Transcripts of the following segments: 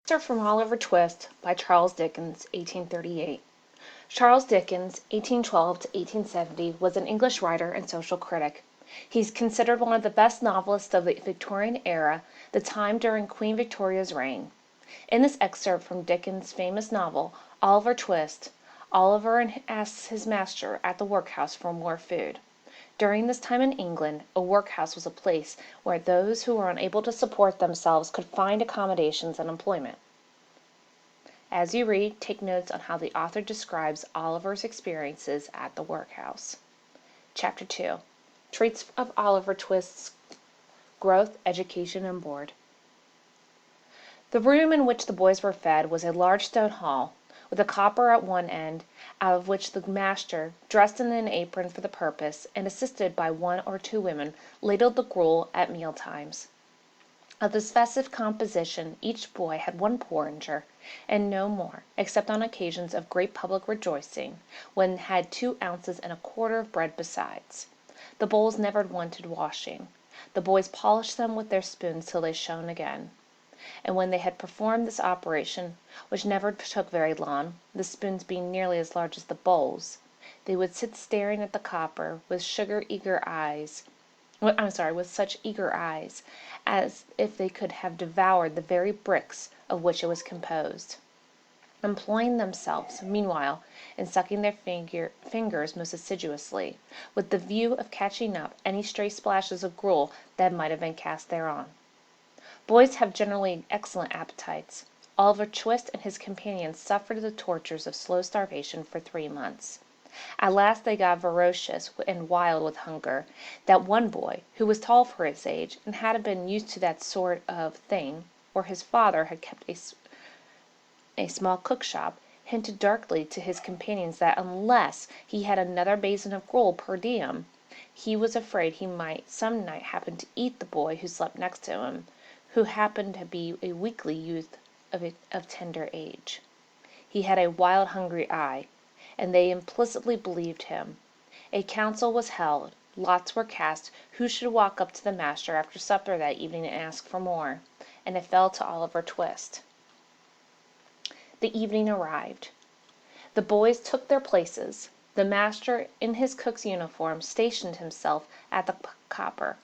Excerpt from Oliver Twist by Charles Dickens, 1838. Charles Dickens, 1812 to 1870, was an English writer and social critic. He's considered one of the best novelists of the Victorian era, the time during Queen Victoria's reign. In this excerpt from Dickens' famous novel, Oliver Twist, Oliver asks his master at the workhouse for more food. During this time in England, a workhouse was a place where those who were unable to support themselves could find accommodations and employment. As you read, take notes on how the author describes Oliver's experiences at the workhouse. Chapter 2. Traits of Oliver Twist's Growth, Education, and Board. The room in which the boys were fed was a large stone hall, with a copper at one end, out of which the master, dressed in an apron for the purpose, and assisted by one or two women, ladled the gruel at meal times. Of this festive composition each boy had one porringer, and no more, except on occasions of great public rejoicing, when had 2 ounces and a quarter of bread besides. The bowls never wanted washing. The boys polished them with their spoons till they shone again. And when they had performed this operation, which never took very long, the spoons being nearly as large as the bowls, they would sit staring at the copper with such eager eyes, as if they could have devoured the very bricks of which it was composed, employing themselves, meanwhile, in sucking their fingers most assiduously, with the view of catching up any stray splashes of gruel that might have been cast thereon. Boys have generally excellent appetites. Oliver Twist and his companions suffered the tortures of slow starvation for 3 months. At last they got ferocious and wild with hunger. That one boy, who was tall for his age, and had been used to that sort of thing, or his father had kept a small cook-shop, hinted darkly to his companions that unless he had another basin of gruel per diem, he was afraid he might some night happen to eat the boy who slept next to him, who happened to be a weakly youth of tender age. He had a wild, hungry eye, and they implicitly believed him. A council was held, lots were cast who should walk up to the master after supper that evening and ask for more, and it fell to Oliver Twist. The evening arrived. The boys took their places. The master, in his cook's uniform, stationed himself at the copper.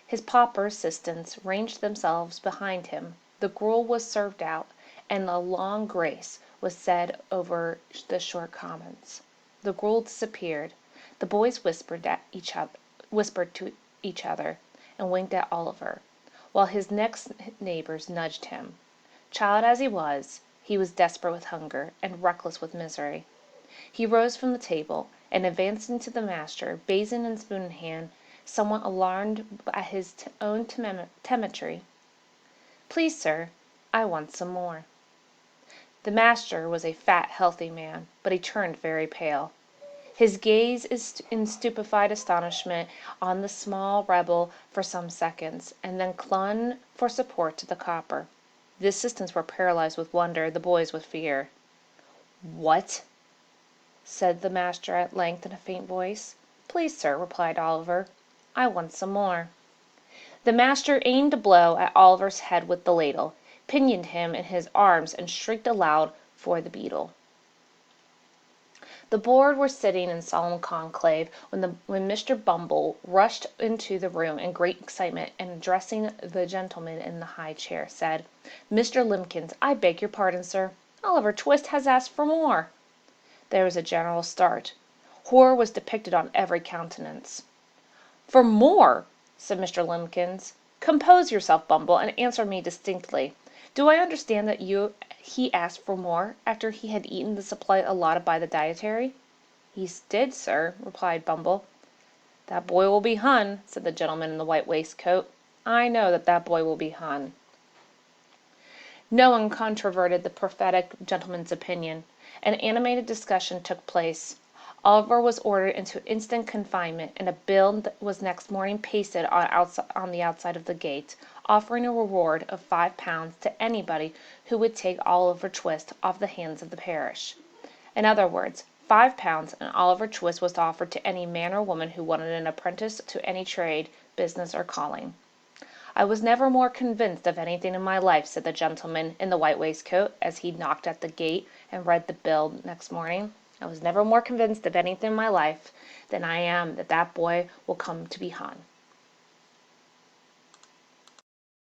His pauper assistants ranged themselves behind him. The gruel was served out, and a long grace was said over the short comments. The gruel disappeared. The boys whispered to each other, and winked at Oliver, while his next neighbors nudged him. Child as he was desperate with hunger, and reckless with misery. He rose from the table, and advancing to the master, basin and spoon in hand, somewhat alarmed at his own temerity, "Please, sir, I want some more." The master was a fat, healthy man, but he turned very pale. His gaze in stupefied astonishment on the small rebel for some seconds, and then clung for support to the copper. The assistants were paralyzed with wonder, the boys with fear. "What?" said the master at length in a faint voice. "Please, sir," replied Oliver, "I want some more." The master aimed a blow at Oliver's head with the ladle, pinioned him in his arms, and shrieked aloud for the beadle. The board were sitting in solemn conclave when Mr. Bumble rushed into the room in great excitement, and addressing the gentleman in the high chair, said, "Mr. Limbkins, I beg your pardon, sir. Oliver Twist has asked for more." There was a general start. Horror was depicted on every countenance. "For more!" said Mr. Limbkins. "Compose yourself, Bumble, and answer me distinctly. Do I understand that he asked for more after he had eaten the supply allotted by the dietary?" "He did, sir," replied Bumble. "That boy will be hung," said the gentleman in the white waistcoat. "I know that boy will be hung." No one controverted the prophetic gentleman's opinion. An animated discussion took place. Oliver was ordered into instant confinement, and a bill was next morning pasted on the outside of the gate, offering a reward of £5 to anybody who would take Oliver Twist off the hands of the parish. In other words, £5 and Oliver Twist was offered to any man or woman who wanted an apprentice to any trade, business, or calling. "I was never more convinced of anything in my life," said the gentleman in the white waistcoat, as he knocked at the gate and read the bill next morning. "I was never more convinced of anything in my life than I am that that boy will come to be hung."